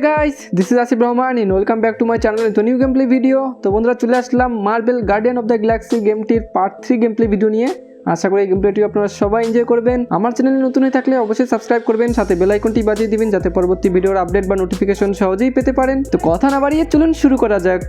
guys, this is Asif Rahaman and welcome back to my channel with a new gameplay video. তো বন্ধুরা চলে আসলাম Marvel Guardian of the Galaxy গেমটির part 3 gameplay video নিয়ে। আশা করি এই গেমপ্লেটি আপনারা সবাই এনজয় করবেন। আমার চ্যানেলে নতুন হয়ে থাকলে অবশ্যই সাবস্ক্রাইব করবেন, সাথে বেল আইকনটি বাজিয়ে দিবেন যাতে পরবর্তী ভিডিওর আপডেট বা নোটিফিকেশন সহজেই পেতে পারেন। তো কথা না বাড়িয়ে চলুন শুরু করা যাক।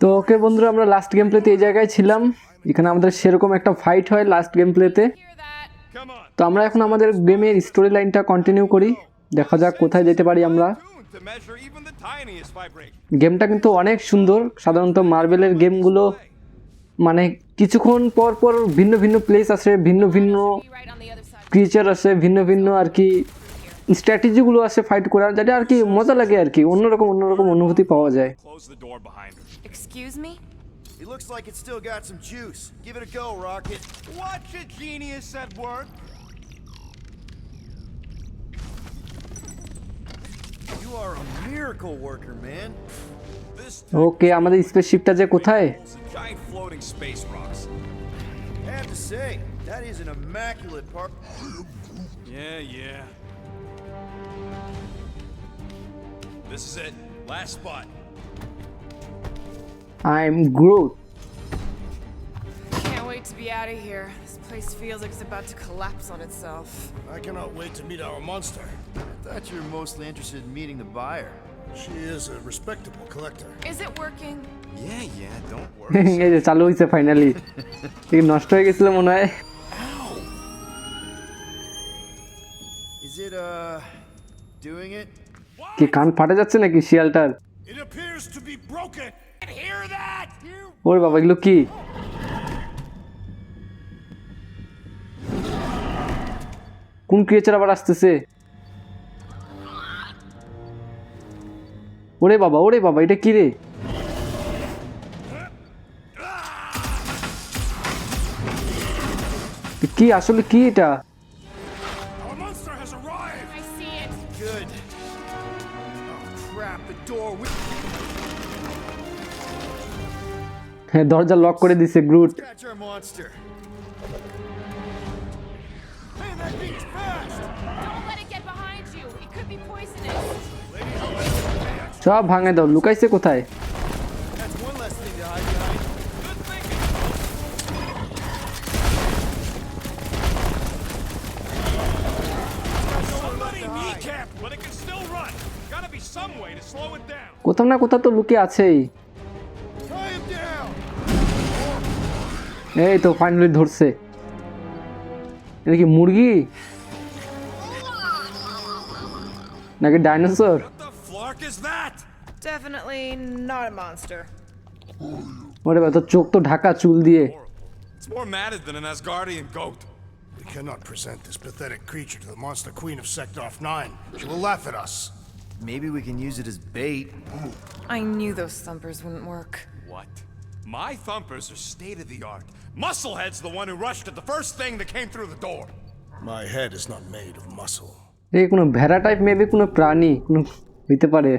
তো ওকে বন্ধুরা, আমরা লাস্ট গেম প্লেতে এই জায়গায় ছিলাম। এখানে আমাদের সেরকম একটা ফাইট হয় লাস্ট গেম প্লেতে। তো আমরা এখন আমাদের গেমের স্টোরি লাইনটা কন্টিনিউ করি, দেখা যাক কোথায় যেতে পারি আমরা। গেমটা কিন্তু অনেক সুন্দর। সাধারণত মার্বেলের গেমগুলো মানে কিছুক্ষণ পর পর ভিন্ন ভিন্ন প্লেস আসে, ভিন্ন ভিন্ন ক্রিয়েচার আসে, ভিন্ন ভিন্ন আর কি স্ট্র্যাটেজিগুলো আসে ফাইট করার, যেটা আর কি মজা লাগে আর কি, অন্যরকম অনুভূতি পাওয়া যায়। Excuse me? He looks like it's still got some juice. Give it a go, Rocket. Watch a genius at work. You are a miracle worker, man. ওকে, আমাদের স্পেসশিপটা যে কোথায়? Giant floating space rocks. I have to say, that is an immaculate part. Yeah. This is it. Last spot. I'm Groot. Can't wait to be out of here. This place feels like it's about to collapse on itself. I cannot wait to meet our monster. I thought you were mostly interested in meeting the buyer. She is a respectable collector. Is it working? Yeah, don't worry. এই যে চালু হইছে finally. ঠিক নষ্ট হয়ে গিয়েছিল মনে হয়। Is it doing it? কি কান ফাটে যাচ্ছে নাকি শিয়ালটার? It appears to be broken. Hear that? ওরে বাবা, এগুলো কি? কোন ক্রিয়েচার আবার আসতেছে? ওরে বাবা, এটা কি রে? কি আসলে কি এটা? Our monster has arrived. I see it. Good. Oh crap, the door. হ্যাঁ, দরজা লক করে দিছে Groot. Catch our monster. Man, that thing's fast. Don't let it get behind you. It could be poisonous. সব ভাঙে দাও। লুকাইছে কোথায়? That's one less thing to hide behind. Good thinking. Somebody kneecap, but it can still run. Gotta be some way to slow it down. কোথাও না কোথাও তো লুকে আছেই। Tie him down. এই তো ফাইনালি ধরছে। এটা কি মুরগি নাকি dinosaur? What the flark is that? Definitely not a monster. ওরে বাবা, তো চোখ তো ঢাকা চুল দিয়ে। It's more matted than an Asgardian goat. We cannot present this pathetic creature to the monster queen of Sector 9. She will laugh at us. Maybe we can use it as bait. I knew those thumpers wouldn't work. What? My thumpers are state of the art. Musclehead's the one who rushed at the first thing that came through the door. My head is not made of muscle. এই কোনো ভেড়া type, maybe কোনো প্রাণী কোনো হইতে পারে।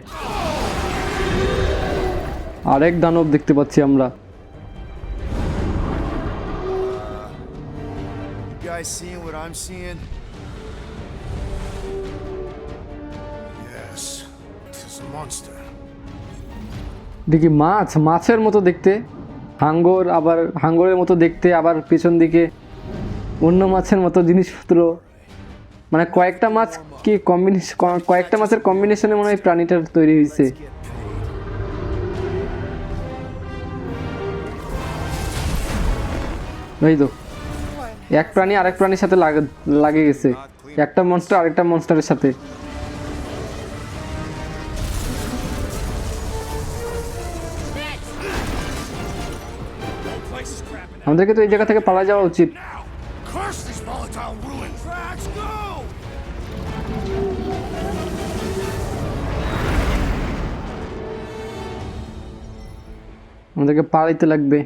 আরেক দানব দেখতে পাচ্ছি আমরা। You guys seeing what I'm seeing? Yes, it is a monster. দেখি মাছের মতো দেখতে, হাঙ্গরের মতো দেখতে, আবার পেছন দিকে অন্য মাছের মতো জিনিসপত্র, মানে কয়েকটা মাছ কি কম্বিনেশন, কয়েকটা মাছের কম্বিনেশনে মনে হয় প্রাণীটা তৈরি হয়েছে। এই তো এক প্রাণী আরেক প্রাণীর সাথে লাগে গেছে, একটা মনস্টার আরেকটা মনস্টারের সাথে। আমাদেরকে তো এই জায়গা থেকে পালা যাওয়া উচিত। Curse these volatile ruins! আমাদেরকে পালাইতে লাগবে।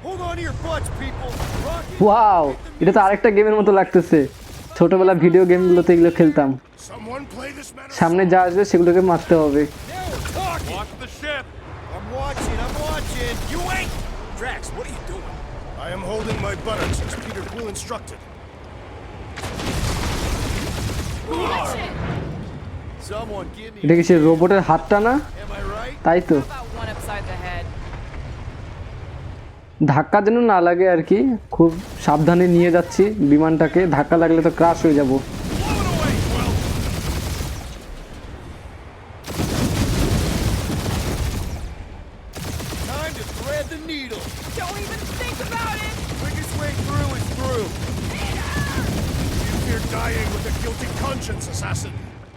Hold on to your butts, people. Rocket. Wow, এটা তো আরেকটা গেমের মতো লাগতেছে। ছোটবেলা ভিডিও গেমগুলোতে এগুলো খেলতাম। Someone play this man. সামনে যা আসবে সেগুলোকে মারতে হবে। Now we're talking. Watch the ship. I'm watching. You ain't. Drax, what are you doing? I am holding my buttocks as Peter Quill instructed. Someone give me. এটা কি সে রোবটের হাতটা না? Am I right? তাই তো। About one upside the head. ধাক্কা যেন না লাগে আর কি, খুব সাবধানে নিয়ে যাচ্ছি বিমানটাকে। ধাক্কা লাগলে তো ক্রাশ হয়ে যাব। Blow it away, Quill. Time to thread the needle. Don't even think about it! Quickest way through is through. You fear dying with a guilty conscience, assassin.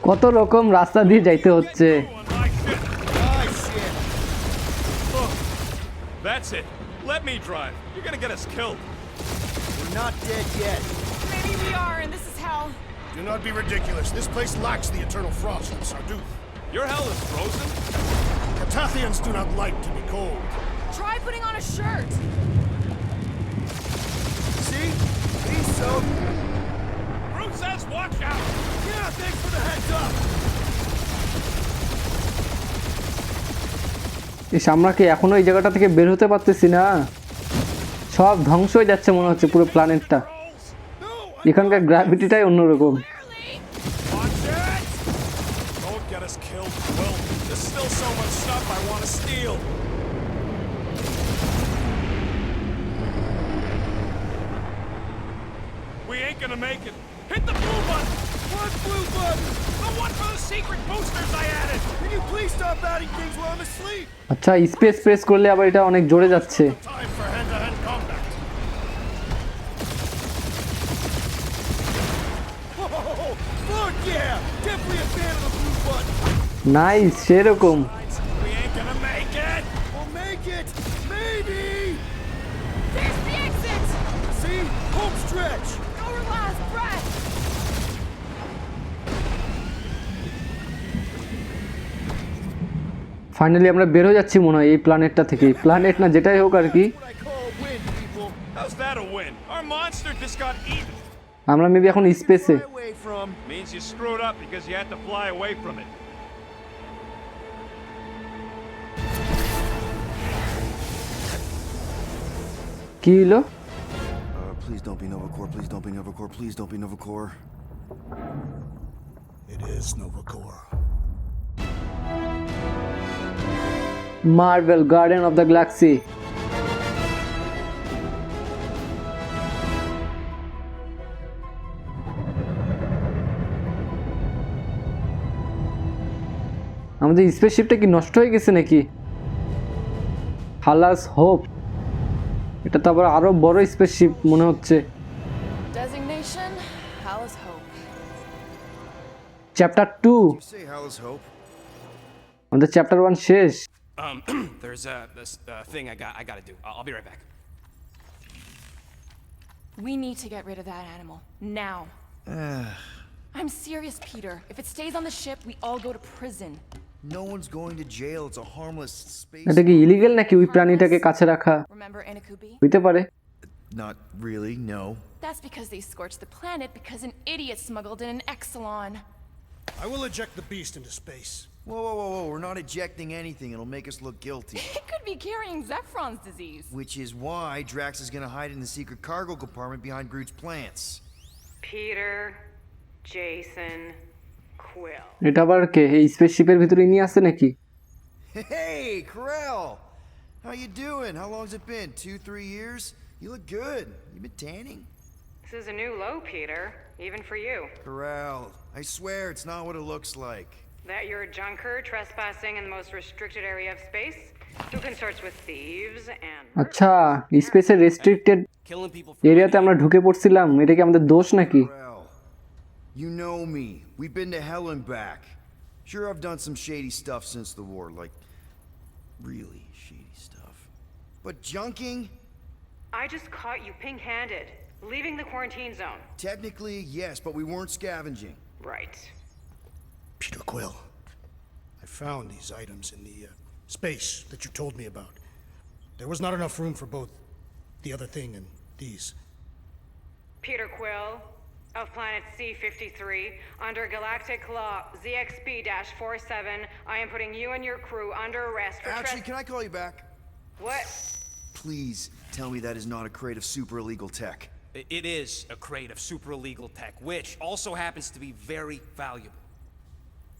কত রকম রাস্তা দিয়ে যাইতে হচ্ছে। On my ship. My shit. Look. That's it. Let me drive. You're gonna get us killed. We're not dead yet. Maybe we are, and this is hell. Do not be ridiculous. This place lacks the eternal frost of Sarduth. Your hell is frozen. Catathians do not like to be cold. Try putting on a shirt. See? He's so. Groot says watch out. Yeah, thanks for the heads up. ইস, আমরা কি এখনো এই জায়গাটা থেকে বের হতে পারতেছি না? সব ধ্বংস হয়ে যাচ্ছে মনে হচ্ছে পুরো প্ল্যানেটটা। এখানকার গ্র্যাভিটিটাই অন্যরকম। Watch it. Don't get us killed, Quill. There's still so much stuff I want to steal. We ain't gonna make it. Hit the blue button. What blue button? The one for the secret boosters I added. Can you please stop adding things while I'm asleep? আচ্ছা, space press করলে আবার এটা অনেক জোরে যাচ্ছে। Time for hand-to-hand combat. Whoa! Fuck yeah! Definitely a fan of the blue button. Nice, সেরকম। We ain't gonna make it. We'll make it! Maybe! There's the exit! See? Home stretch! Our last breath! Finally আমরা বের হয়ে যাচ্ছি মনে হয় এই প্ল্যানেটটা থেকে। Planet না যেটাই হোক আর কি। What I call a win, people. How's that a win? Our monster just got eaten. আমরা মেবি এখন স্পেসে। Fly away from. Means you screwed up because you had to fly away from it. কি হলো? Please don't be Novacore. Please don't be Novacore. Please don't be Novacore. It is Novacore. Marvel guardian of the Galaxy. আমাদের স্পেসশিপটা কি নষ্ট হয়ে গেছে নাকি? হালাস hope, এটা তো আবার আরো বড় স্পেসশিপ মনে হচ্ছে। Designation, Hell's Hope. Chapter 2। You say hell is hope. আমাদের চ্যাপ্টার 1 শেষ। There's this thing I gotta do. I'll be right back. We need to get rid of that animal. Now. I'm serious, Peter. If it stays on the ship, we all go to prison. No one's going to jail. It's a harmless space. এটা কি illegal নাকি ওই প্রাণীটাকে কাছে রাখা? Remember Inakubi? হইতে পারে। Not really, no. That's because they scorched the planet because an idiot smuggled in an Exelon. I will eject the beast into space. Whoa, whoa, whoa, whoa. We're not ejecting anything. It'll make us look guilty. It could be carrying Zephron's disease. Which is why Drax is gonna hide in the secret cargo compartment behind Groot's plants. Peter, Jason, Quill. এটা আবার কে? এই স্পেসশিপের ভিতরে নিয়ে আসছে নাকি? Hey, Krell! How you doing? How long's it been? 2-3 years? You look good. You been tanning? This is a new low, Peter, even for you. Krell, I swear it's not what it looks like. That you're a junker trespassing in the most restricted area of space, who consorts with thieves and আচ্ছা, স্পেসের restricted Killing people for এরিয়াতে আমরা ঢুকে পড়ছিলাম। এটা কি আমাদের দোষ নাকি? Krell, you know me. We've been to hell and back. Sure, I've done some shady stuff since the war, like really shady stuff. But junking? I just caught you pink-handed, leaving the quarantine zone. Technically, yes, but we weren't scavenging. Right. Peter Quill. I found these items in the space that you told me about. There was not enough room for both the other thing and these. Peter Quill of planet C-53 under galactic law ZXB-47. I am putting you and your crew under arrest for Actually, can I call you back? What? Please tell me that is not a crate of super illegal tech. It is a crate of super illegal tech, which also happens to be very valuable.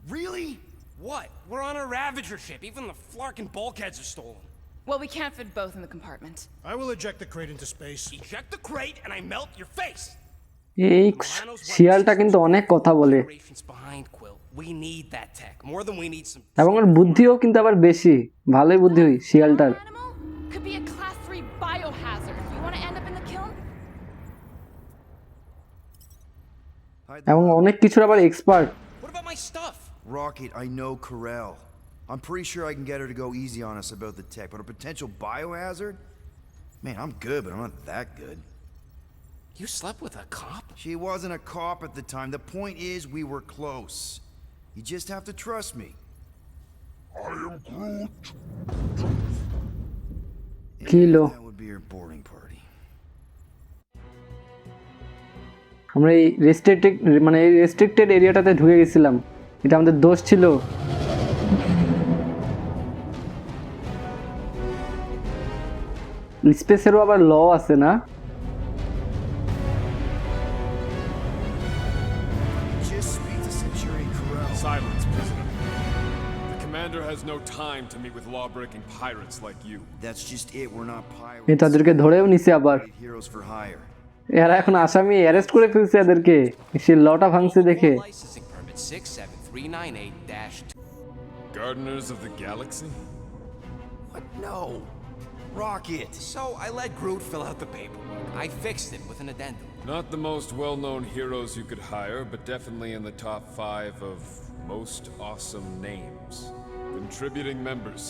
Really? What? We're on a Ravager ship. Even the Flarkin bulkheads are stolen. Well, we can't fit both in the compartment. I will eject the crate into space. Eject the crate and I melt your face. এই শিয়ালটা কিন্তু অনেক কথা বলে Operations behind Quill. We need that tech more than we need some. এবং ওর বুদ্ধিও কিন্তু আবার বেশি ভালোই বুদ্ধি শিয়ালটার Animal could be a class 3 biohazard. You want to end up in the kiln? এবং অনেক কিছুর আবার expert What about my stuff? Rocket, I know Corel. I'm pretty sure I can get her to go easy on us about the tech, but a potential biohazard? Man, I'm good, but I'm not that good. You slept with a cop? She wasn't a cop at the time. The point is, we were close. You just have to trust me. Kilo That would be her boarding party. আমরা এই restricted এরিয়াটাতে ঢুকে গেছিলাম এটা আমাদের দোষ ছিল স্পেসেরও আবার ল আছে না Just speak to Centurion Corel. Silence, prisoner. The commander has no time to meet with law-breaking pirates like you. That's just it. We're not এই pirates. তাদেরকে ধরেও নিছে আবার We're heroes for hire. এরা এখন আসামি অ্যারেস্ট করে ফেলছে এদেরকে সে লটা ভাঙছে দেখে Licensing permit 67398-2. Gardeners of the Galaxy? What? No. Rocket. So I let Groot fill out the paperwork. I fixed it with an addendum. Not the most well-known heroes you could hire, but definitely in the top 5 of most awesome names. Contributing members.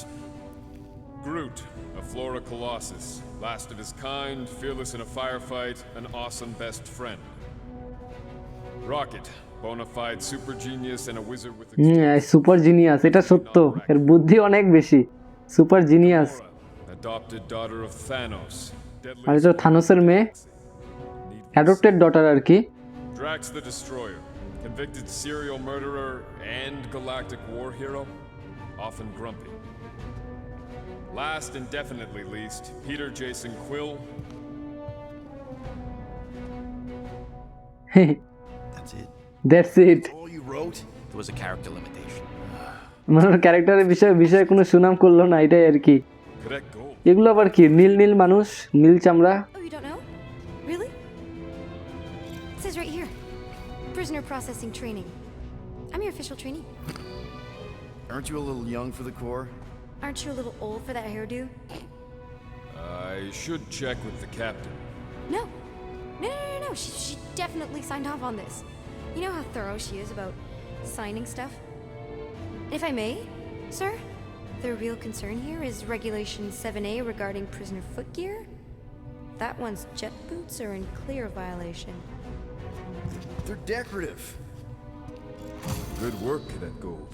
Groot, a Flora Colossus, last of his kind, fearless in a firefight, an awesome best friend. Rocket, bona fide super genius and a wizard with super genius এটা সত্য এর বুদ্ধি অনেক বেশি super genius adopted daughter of Thanos. আর এটা থানোসের মেয়ে adopted daughter আর কি Drax the Destroyer, convicted serial murderer and galactic war hero, often grumpy. Last and definitely least, Peter Jason Quill. That's it. That's it All you wrote? There was a character limitation. মানে ক্যারেক্টারের বিষয়ে কোনো সুনাম করলো না এটাই আর কি Cadet Gold. এগুলো আবার কি নীল নীল মানুষ নীল চামড়া Oh, you don't know? Really? It says right here. Prisoner processing training. I'm your official trainee. Aren't you a little young for the Corps? Aren't you a little old for that hairdo? I should check with the captain. No. No. She definitely signed off on this. You know how thorough she is about signing stuff? And if I may, sir, the real concern here is Regulation 7A regarding prisoner footgear. That one's jet boots are in clear violation. They're decorative. Good work, Cadet Gold.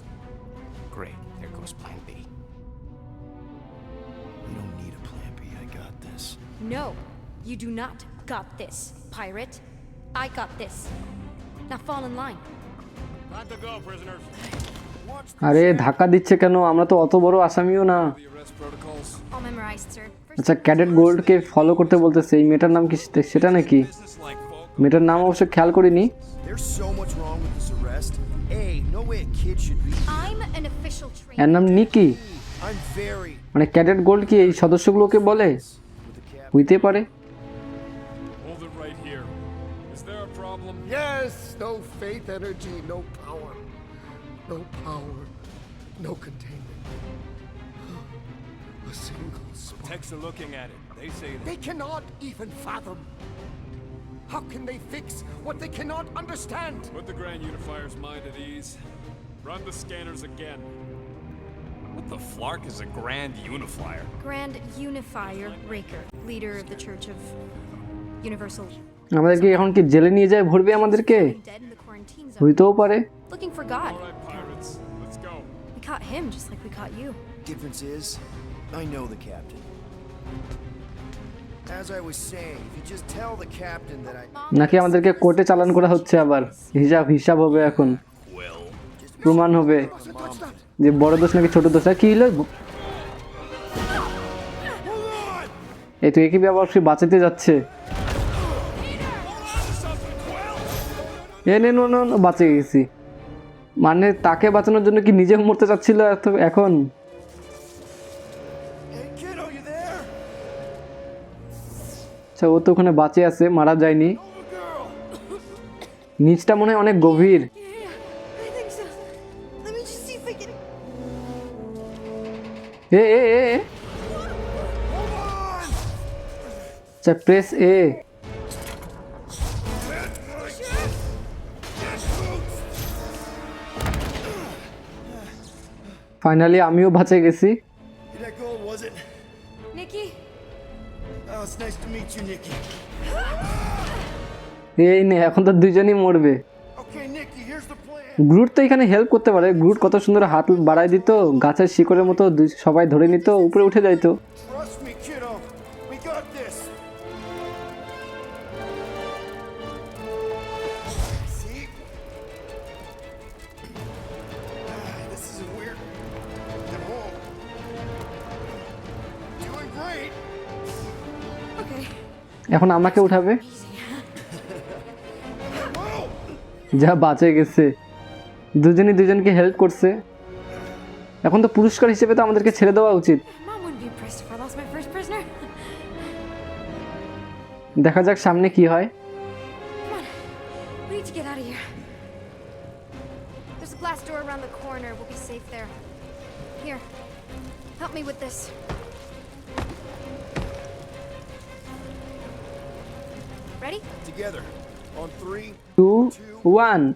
Great. There goes Plan B. You don't need a plan B. I got this. No, you do not got this, pirate. I got this. Now fall in line. Time to go, prisoners. আরে ধাক্কা দিচ্ছে কেন আমরা তো অত বড় আসামিও না The arrest protocols? All memorized, sir. আচ্ছা ক্যাডেট গোল্ডকে ফলো করতে বলতেছে এই মেয়েটার নাম কি সেটা নাকি Business-like folk. মেয়েটার নাম অবশ্য খেয়াল করিনি There's so much wrong with this arrest. A, no way a kid should be. I'm an official trainer. এর নাম নিকি I'm very মানে ক্যাডেট গোল্ড কি এই সদস্যগুলোকে বলে with the cap. হইতে পারে Hold it right here. Is there a problem? Yes, no faith energy, no power. No power, no containment. A single spark. Techs are looking at it. They say that. They cannot even fathom. How can they fix what they cannot understand? Put the Grand Unifier's mind at ease. Run the scanners again. What the flark is a Grand Unifier? Grand Unifier Raker, leader of the Church of Universal. আমাদেরকে এখন কি জেলে নিয়ে যায় ভরবে আমাদেরকে Dead in the quarantine zone. হইতেও পারে Looking for God. All right, pirates, let's go. We caught him just like we caught you. difference is, I know the captain. As I was saying, if you just tell the captain that I... নাকি আমাদেরকে কোর্টে চালান করা হচ্ছে আবার হিসাব হবে এখন প্রমাণ হবে যে বড় দোষ নাকি ছোট দোষ কি হলো এই তো একই ব্যাপার সে বাঁচাতে যাচ্ছে বাঁচে গেছি মানে তাকে বাঁচানোর জন্য কি নিজে মরতে চাচ্ছিল এখন আচ্ছা ও তো ওখানে বাঁচে আছে মারা যায়নি নিচটা মনে হয় অনেক গভীর আচ্ছা প্রেস এ ফাইনালি আমিও বাঁচে গেছি এই নে এখন তো দুজনই মরবে গ্রুট তো এখানে হেল্প করতে পারে গ্রুট কত সুন্দর হাত বাড়ায় দিত গাছের শিকড়ের মতো সবাই ধরে নিত উপরে উঠে যাইতো এখন আমাকে উঠাবে যা বাঁচে গেছে দুজনই দুজনকে হেল্প করছে এখন তো পুরস্কার হিসেবে তো আমাদেরকে ছেড়ে দেওয়া উচিত দেখা যাক সামনে কি হয় Ready? Together. On 3, 2, 1.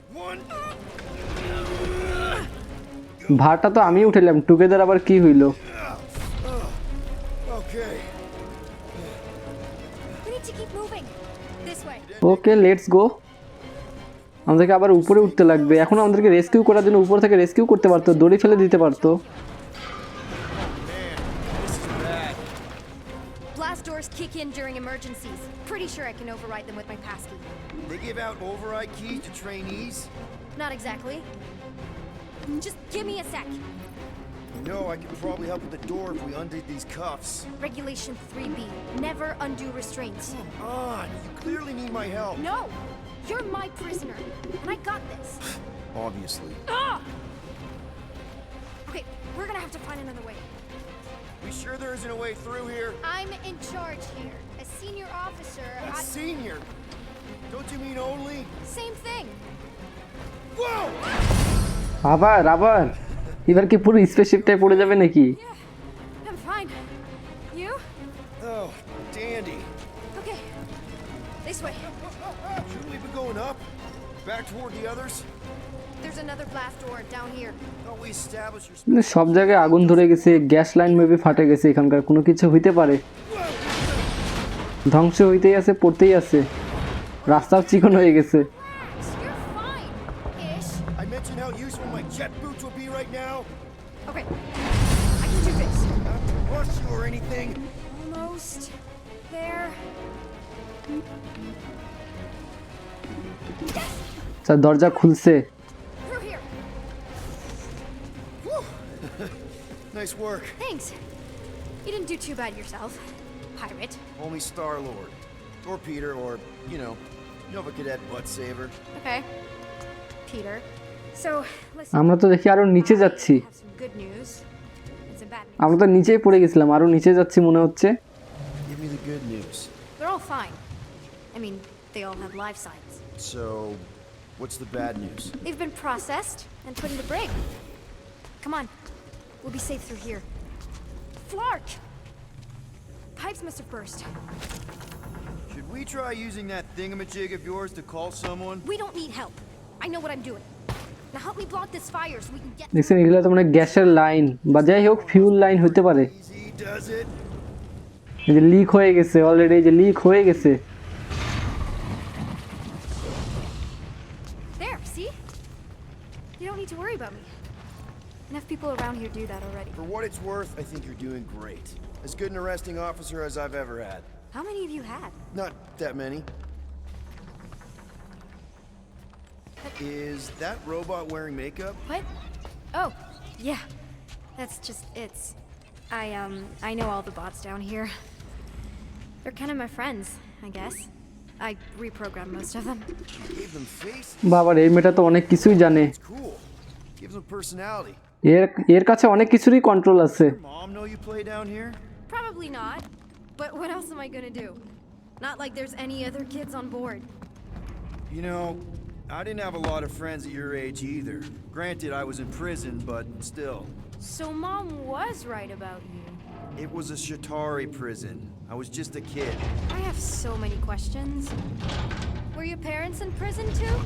ভারটা তো আমি উঠাইলাম টুগেদার আবার কি হইলো ওকে লেটস গো আমাদেরকে আবার উপরে উঠতে লাগবে এখন আমাদেরকে রেস্কিউ করার জন্য উপর থেকে রেস্কিউ করতে পারতো দড়ি ফেলে দিতে পারতো Blast doors kick in during emergencies. Pretty sure I can override them with my passkey. They give out override keys to trainees? Not exactly. Just give me a sec. You know, I could probably help with the door if we undid these cuffs. Regulation 3B. Never undo restraints. Come on, you clearly need my help. No! You're my prisoner, and I got this. Obviously. Ah! Okay, we're gonna have to find another way. We sure there isn't a way through here? I'm in charge here. As senior officer, A senior? Don't you mean only? Same thing. Whoa! আবার এবার কি পুরো স্পেসশিপটাই পড়ে যাবে নাকি I'm fine. You? Oh, dandy. Okay. This way. Shouldn't we be going up? Back toward the others? There's another blast door down here. Don't we establish your... সব জায়গায় আগুন ধরে গেছে গ্যাস লাইন মেবি ফাটে গেছে এখানকার কোনো কিছু হইতে পারে ধ্বংস হইতেই আছে পড়তেই আছে রাস্তাও চিকন হয়ে গেছে You're fine-ish. I mentioned how useful my jet boots will be right now. Okay. I can do this. Not to rush you or anything. Almost there. আচ্ছা দরজা খুলছে Through here. Nice work. Thanks. You didn't do too bad yourself, pirate. Only Star-Lord. Or Peter, or, you know, Nova Cadet butt saver. Okay. Peter. So, listen. আমরা তো দেখি আরো নিচে যাচ্ছি I have some good news and some bad news. আমরা তো নিচেই পড়ে গেছিলাম আরো নিচে যাচ্ছি মনে হচ্ছে Give me the good news. They're all fine. I mean, they all have life signs. So, what's the bad news? They've been processed and put in the brig. Come on. We'll be safe through here. Flark! Pipes must have burst. Should we try using that thingamajig of yours to call someone? We don't need help. I know what I'm doing. Now help me block this fire so we can get... দেখছেন এগুলো তো মানে গ্যাসের line বা যাই হোক fuel line হতে পারে Easy does it. এই যে লিক হয়ে গেছে অলরেডি এই যে লিক হয়ে গেছে There, see? You don't need to worry about me. Enough people around here do that already. For what it's worth, I think you're doing great. As good an arresting officer as I've ever had. How many of you had? Not that many. Is that robot wearing makeup? What? Oh, yeah. That's just I know all the bots down here. They're kind of my friends, I guess. I reprogrammed most of them. Gave them face? বাবা রে, এই মেয়েটা তো অনেক কিছুই জানে। It's cool. Gives them personality. এর কাছে অনেক কিছুরই কন্ট্রোল আছে। Mom know you play down here? Probably not. But what else am I gonna do? Not like there's any other kids on board. You know, I didn't have a lot of friends at your age either. Granted, I was in prison, but still. So Mom was right about you. It was a Shatari prison. I was just a kid. I have so many questions. Were your parents in prison too?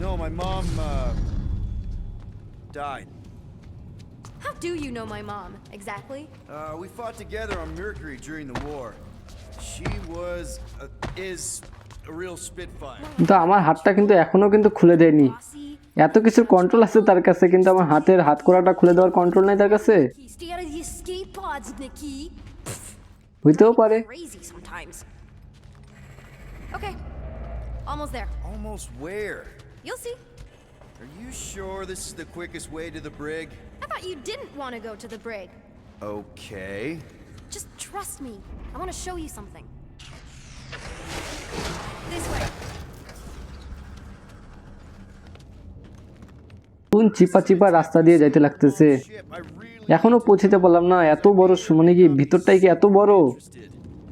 No, my mom, died. How do you know my mom, exactly? We fought together on Mercury during the war. She is a real spitfire. কিন্তু আমার হাতটা কিন্তু এখনো কিন্তু খুলে দেয়নি। এত কিছুর কন্ট্রোল আছে তার কাছে, কিন্তু আমার হাত করাটা খুলে দেওয়ার কন্ট্রোল নাই তার কাছে। Stay out of the escape pods, Nikki. হইতেও পারে। Crazy sometimes. Okay. Almost there. Almost where? You'll see. Are you sure this is the quickest way to the brig? I thought you didn't want to go to the brig. Okay. Just trust me. I want to show you something. This way. কোন চিপা রাস্তা দিয়ে যাইতে লাগতেছে। এখনো পৌঁছতে পারলাম না। এত বড় মানে কি ভিতরটাই কি এত বড়?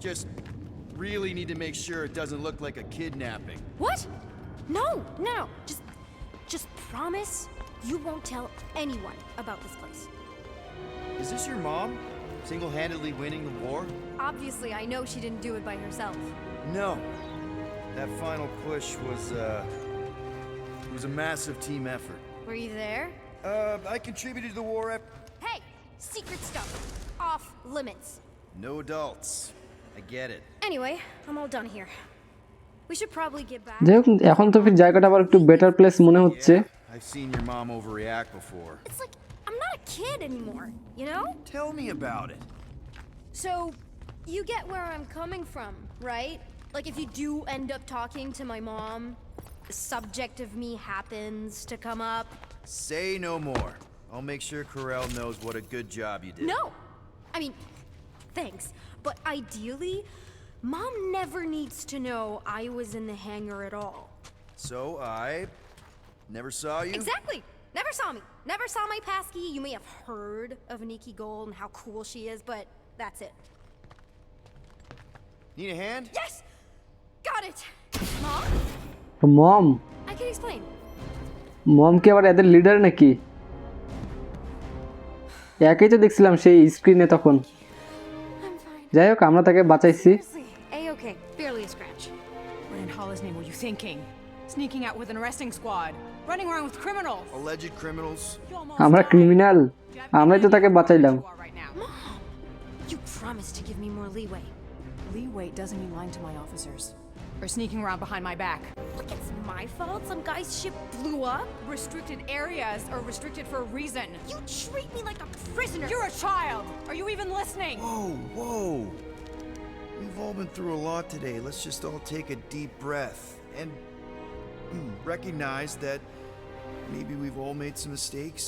Just really need to make sure it doesn't look like a kidnapping. What? No. Just promise you won't tell anyone about this place. Is this your mom? Single-handedly winning the war? Obviously, I know she didn't do it by herself. No. That final push was a massive team effort. Were you there? I contributed to the war Hey! Secret stuff. Off limits. No adults. I get it. Anyway, I'm all done here. We should probably get back. যাই হোক, এখন তো ফির জায়গাটা আবার একটু better place মনে হচ্ছে। I've seen your mom overreact before. It's like I'm not a kid anymore, you know? Tell me about it. So, you get where I'm coming from, right? Like if you do end up talking to my mom, the subject of me happens to come up. Say no more. I'll make sure Corell knows what a good job you did. No! I mean, thanks. But ideally, Mom never needs to know I was in the hangar at all. So I never saw you? Exactly! Never saw me. Never saw my passkey. You may have heard of Nikki Gold and how cool she is, but that's it. Need a hand? Yes! Got it! Mom? Mom? I can explain. মম কি আবার এদের leader নাকি? একাই তো দেখছিলাম সেই স্ক্রিনে তখন। I'm fine. যাই হোক, আমরা তাকে বাঁচাইছি। Honestly, A-okay. Barely a scratch. What in Hollis' name were you thinking? Sneaking out with an arresting squad, running around with criminals. Alleged criminals? You almost আমরা died. Criminal, Do you have আমরাই তো any তাকে idea বাঁচাইলাম। where you are right now? Mom! You promised to give me more leeway. Leeway doesn't mean lying to my officers or sneaking around behind my back. Look, it's my fault some guy's ship blew up. Restricted areas are restricted for a reason. You treat me like a prisoner. You're a child. Are you even listening? Whoa. We've all been through a lot today. Let's just all take a deep breath and recognize that maybe we've all made some mistakes.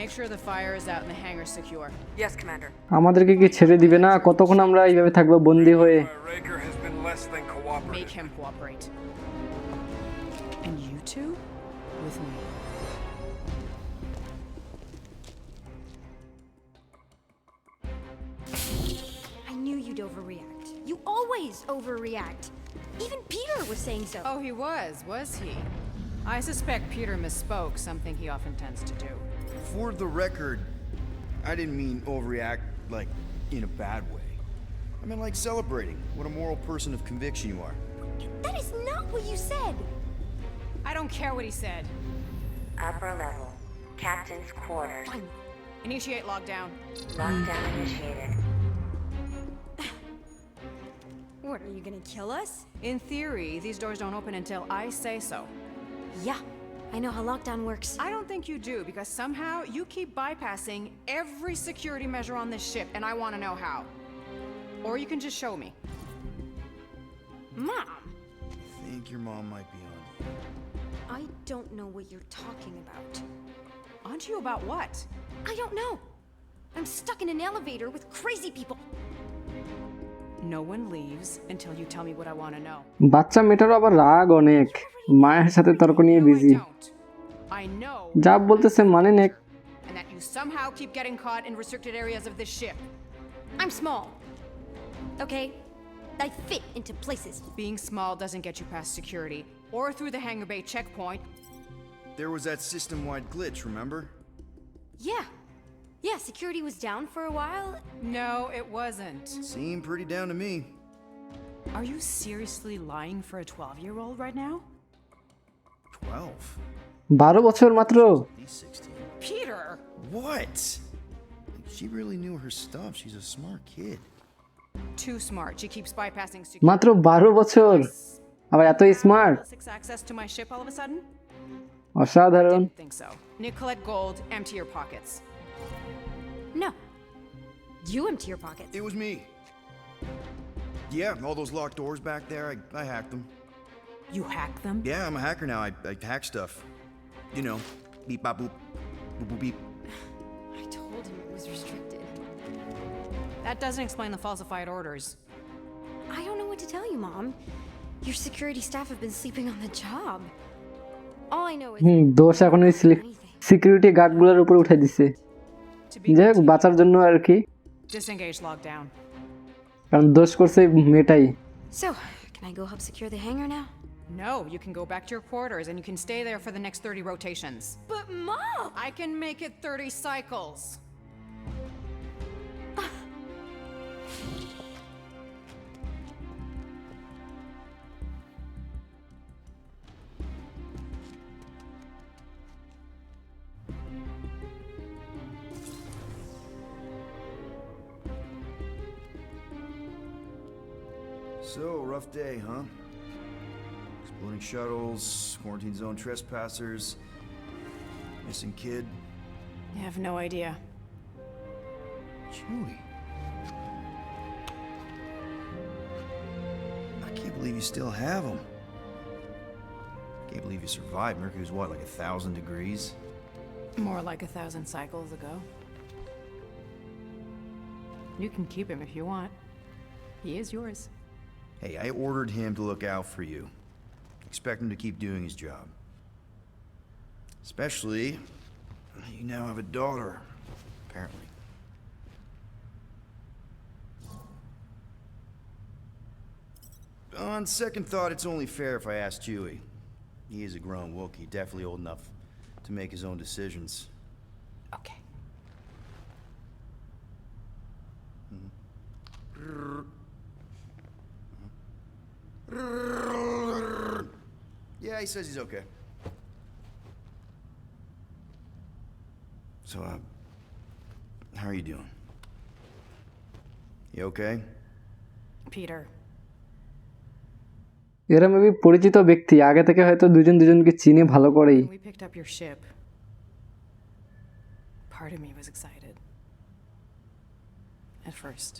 Make sure the fire is out and the hangar secure. Yes, Commander. আমাদেরকে কি ছেড়ে দিবে না? কতক্ষণ আমরা এইভাবে থাকবো বন্দি হয়ে? Raker has been less than cooperative. Make him cooperate. And you two? With me. I knew you'd overreact. You always overreact. Even Peter was saying so. Oh, he was he? I suspect Peter misspoke, something he often tends to do. For the record, I didn't mean overreact like in a bad way. I meant like celebrating what a moral person of conviction you are. That is not what you said. I don't care what he said. Upper level. Captain's quarters. Fine. Initiate lockdown. Lockdown initiated. What, are you gonna kill us? In theory, these doors don't open until I say so. Yeah, I know how lockdown works. I don't think you do, because somehow you keep bypassing every security measure on this ship, and I want to know how. Or you can just show me. Mom! I think your mom might be on. I don't know what you're talking about. On to you about what? I don't know. I'm stuck in an elevator with crazy people. No one leaves until you tell me what I want to know. বাচ্চা মেয়েটারও আবার রাগ অনেক, মায়ের সাথে তর্ক নিয়ে No, I busy. don't. I know. যা বলতেছে মানে নেক। And that you somehow keep getting caught in restricted areas of this ship. I'm small. Okay? I fit into places. Being small doesn't get you past security or through the hangar bay checkpoint. There was that system-wide glitch, remember? Yeah. Yeah, security was down for a while. No, it wasn't. Seemed pretty down to me. Are you seriously lying for a 12-year-old right now? 12? 12 বছর মাত্র। He's 16. Peter! What? She really knew her stuff. She's a smart kid. Too smart. She keeps bypassing security. মাত্র 12 বছর, আবার এতই smart, Access to my ship all of a sudden? অসাধারণ। Didn't think so. Nicolette Gold, empty your pockets. No. You empty your pockets. It was me. Yeah, all those locked doors back there, I hacked them. You hacked them? Yeah, I'm a hacker now. I hack stuff. You know, beep, bop, boop, boop, boop, beep. I told him it was restricted. That doesn't explain the falsified orders. I don't know what to tell you, Mom. Your security staff have been sleeping on the job. All I know is দোষ এখন ওই security গার্ডগুলোর উপর উঠে দিছে। To যাই be হোক, বাঁচার জন্য আর কি, disengage lockdown. কারণ দোষ করছে এই মেয়েটাই। So, can I go help secure the hangar now? No, you can go back to your quarters and you can stay there for the next 30 rotations. But Mom! I can make it 30 cycles. So, rough day, huh? Exploding shuttles, quarantine zone trespassers, missing kid. I have no idea. Chewie. I can't believe you still have him. Can't believe you survived. Mercury's what, like 1,000 degrees? More like 1,000 cycles ago. You can keep him if you want. He is yours. Hey, I ordered him to look out for you. Expect him to keep doing his job. Especially, you now have a daughter, apparently. On second thought, it's only fair if I ask Chewie. He is a grown Wookiee, definitely old enough to make his own decisions. Okay. Yeah, he says he's okay. So, how are you doing? You okay? Peter. এরা maybe পরিচিত ব্যক্তি, আগে থেকে হয়তো দুজন দুজনকে চিনে ভালো করেই। When we picked up your ship, part of me was excited. At first.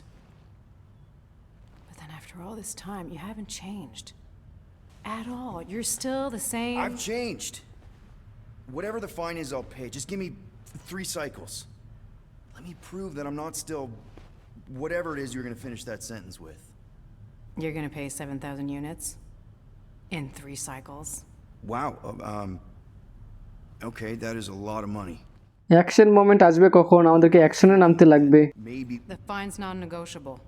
But then after all this time, you haven't changed. At all. You're still the same. I've changed. Whatever the fine is, I'll pay. Just give me 3 cycles. Let me prove that I'm not still whatever it is you're gonna finish that sentence with. You're gonna pay 7,000 units? In 3 cycles? Wow. Okay, that is a lot of money. Action moment আসবে কখন? আমাদেরকে অ্যাকশনে নামতে লাগবে। Maybe. The fine's non-negotiable.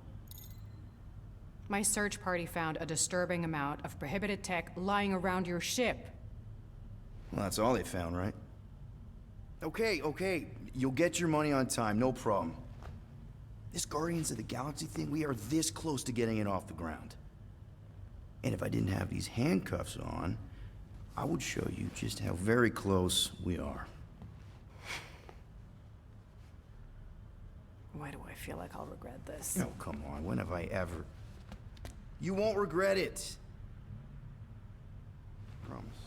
My search party found a disturbing amount of prohibited tech lying around your ship. Well, that's all they found, right? Okay. You'll get your money on time, no problem. This Guardians of the Galaxy thing, we are this close to getting it off the ground. And if I didn't have these handcuffs on, I would show you just how very close we are. Why do I feel like I'll regret this? Oh, come on. When have I ever... You won't regret it. Promise.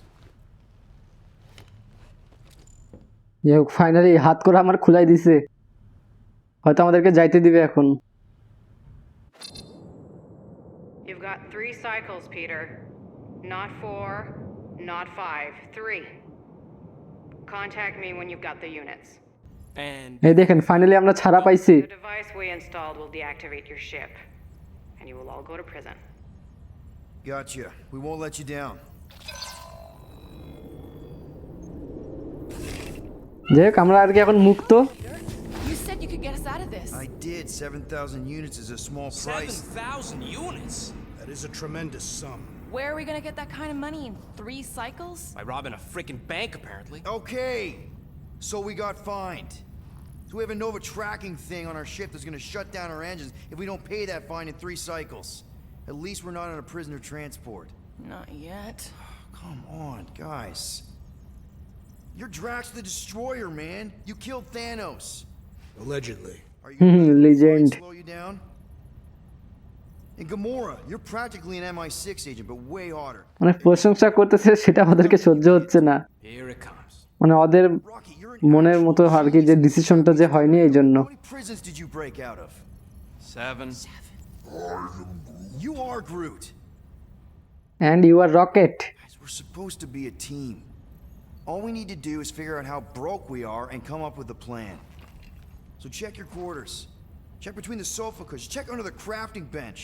যাই হোক finally হাত করে আমার খুলাই দিছে, হয়তো আমাদেরকে যাইতে দিবে এখন। You've got 3 cycles, Peter. Not 4, not 5, 3. Contact me when you've got the units. And এই দেখেন ফাইনালি আমরা ছাড়া পাইছি। The device we installed will deactivate your ship, and you will all go to prison. Gotcha. We won't let you down. যাই হোক আমরা আর কি এখন মুক্ত। You said you could get us out of this. I did. 7,000 units is a small price. 7,000 units? That is a tremendous sum. Where are we gonna get that kind of money in 3 cycles? By robbing a freaking bank, apparently. Okay. So we got fined. So we have a Nova tracking thing on our ship that's gonna shut down our engines if we don't pay that fine in 3 cycles. At least we're not on a prisoner transport. Not yet. Come on, guys. You're Drax the Destroyer, man. You killed Thanos. Allegedly. Are you gonna let Legend. the fight slow you down? And Gamora, you're practically an MI6 agent, but way hotter. মানে প্রশংসা করতেছে সেটা আমাদেরকে সহ্য হচ্ছে না, Here it comes. মানে ওদের Rocky, you're an মনের মতো আর কি যে ডিসিশনটা যে হয়নি এই জন্য। How many prisons did you break out of? 7. You are Groot. And you are Rocket. Guys, we're supposed to be a team. All we need to do is figure out how broke we are and come up with a plan. So check your quarters. Check between the sofa cushions. Check under the crafting bench.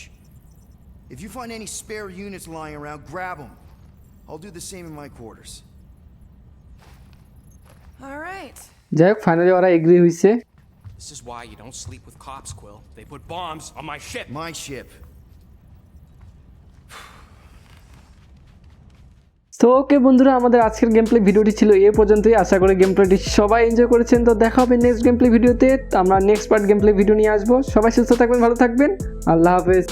If you find any spare units lying around, grab them. I'll do the same in my quarters. All right. যাই হোক finally ওরা agri হইছে। This is why you don't sleep with cops, Quill. They put bombs on my ship. My ship. তো ওকে বন্ধুরা, আমাদের আজকের game play ভিডিওটি ছিল এই পর্যন্তই। আশা করি গেম প্লেটি সবাই এনজয় করেছেন। তো দেখা হবে নেক্সট গেম প্লে ভিডিওতে। আমরা next part game play video নিয়ে আসবো। সবাই সুস্থ থাকবেন, ভালো থাকবেন, আল্লাহ হাফেজ।